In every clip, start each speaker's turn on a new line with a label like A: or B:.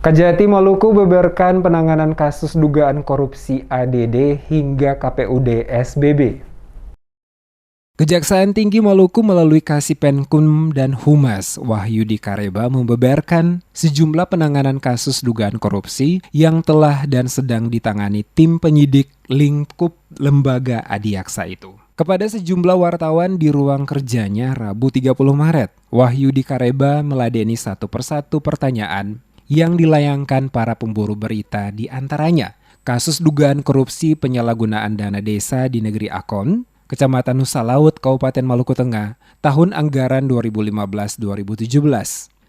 A: Kejati Maluku beberkan penanganan kasus dugaan korupsi ADD hingga KPUD SBB. Kejaksaan Tinggi Maluku melalui Kasipenkum dan Humas Wahyudi Kareba membeberkan sejumlah penanganan kasus dugaan korupsi yang telah dan sedang ditangani tim penyidik lingkup lembaga Adiaksa itu. Kepada sejumlah wartawan di ruang kerjanya Rabu 30 Maret, Wahyudi Kareba meladeni satu persatu pertanyaan yang dilayangkan para pemburu berita, di antaranya kasus dugaan korupsi penyalahgunaan dana desa di Negeri Akon, Kecamatan Nusa Laut, Kabupaten Maluku Tengah, tahun anggaran 2015-2017.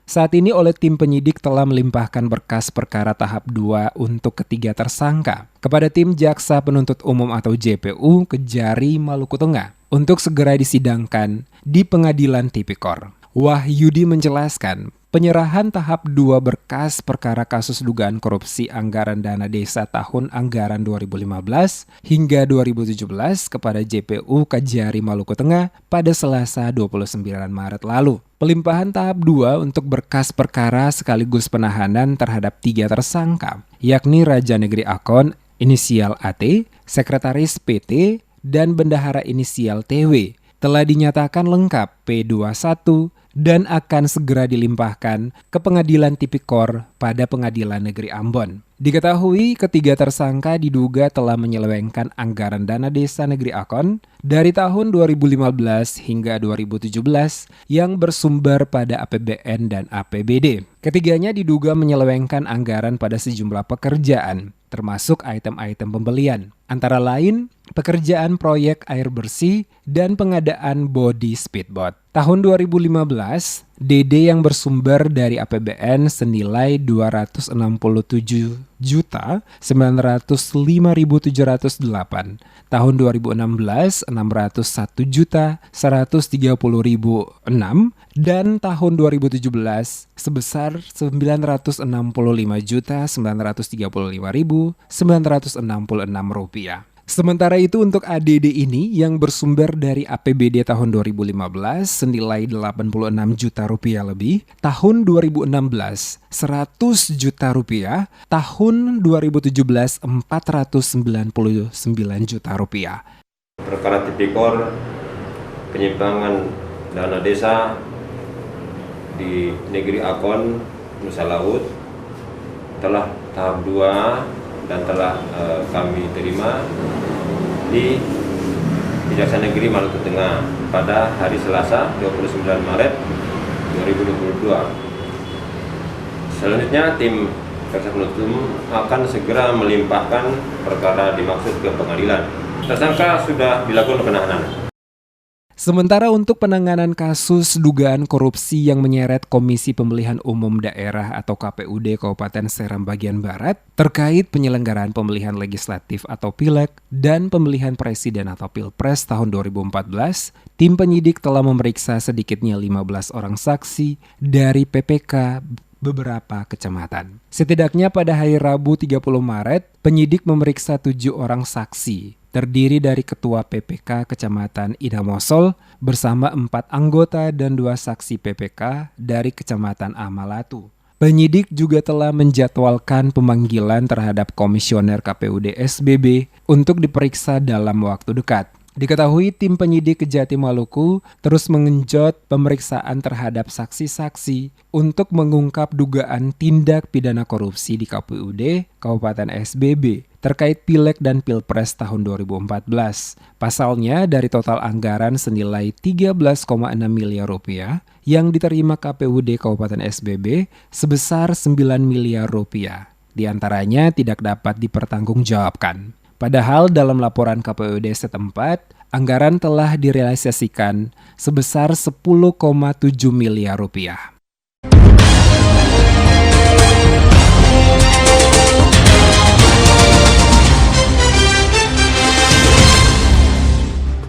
A: Saat ini oleh tim penyidik telah melimpahkan berkas perkara tahap 2 untuk ketiga tersangka kepada tim Jaksa Penuntut Umum atau JPU Kejari Maluku Tengah untuk segera disidangkan di Pengadilan Tipikor. Wahyudi menjelaskan penyerahan tahap 2 berkas perkara kasus dugaan korupsi anggaran dana desa tahun anggaran 2015 hingga 2017 kepada JPU Kejari Maluku Tengah pada Selasa 29 Maret lalu. Pelimpahan tahap 2 untuk berkas perkara sekaligus penahanan terhadap 3 tersangka, yakni Raja Negeri Akon inisial AT, Sekretaris PT, dan Bendahara inisial TW, telah dinyatakan lengkap P21 dan akan segera dilimpahkan ke Pengadilan Tipikor pada Pengadilan Negeri Ambon. Diketahui ketiga tersangka diduga telah menyelewengkan anggaran dana desa Negeri Akon dari tahun 2015 hingga 2017 yang bersumber pada APBN dan APBD. Ketiganya diduga menyelewengkan anggaran pada sejumlah pekerjaan, termasuk item-item pembelian, antara lain pekerjaan proyek air bersih dan pengadaan body speedboat. Tahun 2015, DD yang bersumber dari APBN senilai 260.905.708. Tahun 2016, 601.130.006 dan tahun 2017 sebesar 965.935.966 rupiah. Sementara itu untuk ADD ini yang bersumber dari APBD tahun 2015 senilai 86 juta rupiah lebih, tahun 2016 100 juta rupiah, tahun 2017 499 juta rupiah.
B: Perkara Tipikor penyimpangan dana desa di Negeri Akon, Nusa Laut telah tahap 2 dan telah kami terima di Kejaksaan Negeri Maluku Tengah pada hari Selasa 29 Maret 2022. Selanjutnya tim Jaksa Penuntut Umum akan segera melimpahkan perkara dimaksud ke pengadilan. Tersangka sudah dilakukan penahanan.
A: Sementara untuk penanganan kasus dugaan korupsi yang menyeret Komisi Pemilihan Umum Daerah atau KPUD Kabupaten Seram Bagian Barat terkait penyelenggaraan pemilihan legislatif atau Pileg dan pemilihan presiden atau Pilpres tahun 2014, tim penyidik telah memeriksa sedikitnya 15 orang saksi dari PPK beberapa kecamatan. Setidaknya pada hari Rabu 30 Maret, penyidik memeriksa 7 orang saksi, terdiri dari Ketua PPK Kecamatan Idamosol bersama 4 anggota dan 2 saksi PPK dari Kecamatan Amalatu. Penyidik juga telah menjadwalkan pemanggilan terhadap Komisioner KPUD SBB untuk diperiksa dalam waktu dekat. Diketahui tim penyidik Kejati Maluku terus mengenjot pemeriksaan terhadap saksi-saksi untuk mengungkap dugaan tindak pidana korupsi di KPUD Kabupaten SBB terkait Pileg dan Pilpres tahun 2014. Pasalnya dari total anggaran senilai 13,6 miliar rupiah yang diterima KPUD Kabupaten SBB sebesar 9 miliar rupiah. Di antaranya tidak dapat dipertanggungjawabkan. Padahal dalam laporan KPUD setempat, anggaran telah direalisasikan sebesar 10,7 miliar rupiah.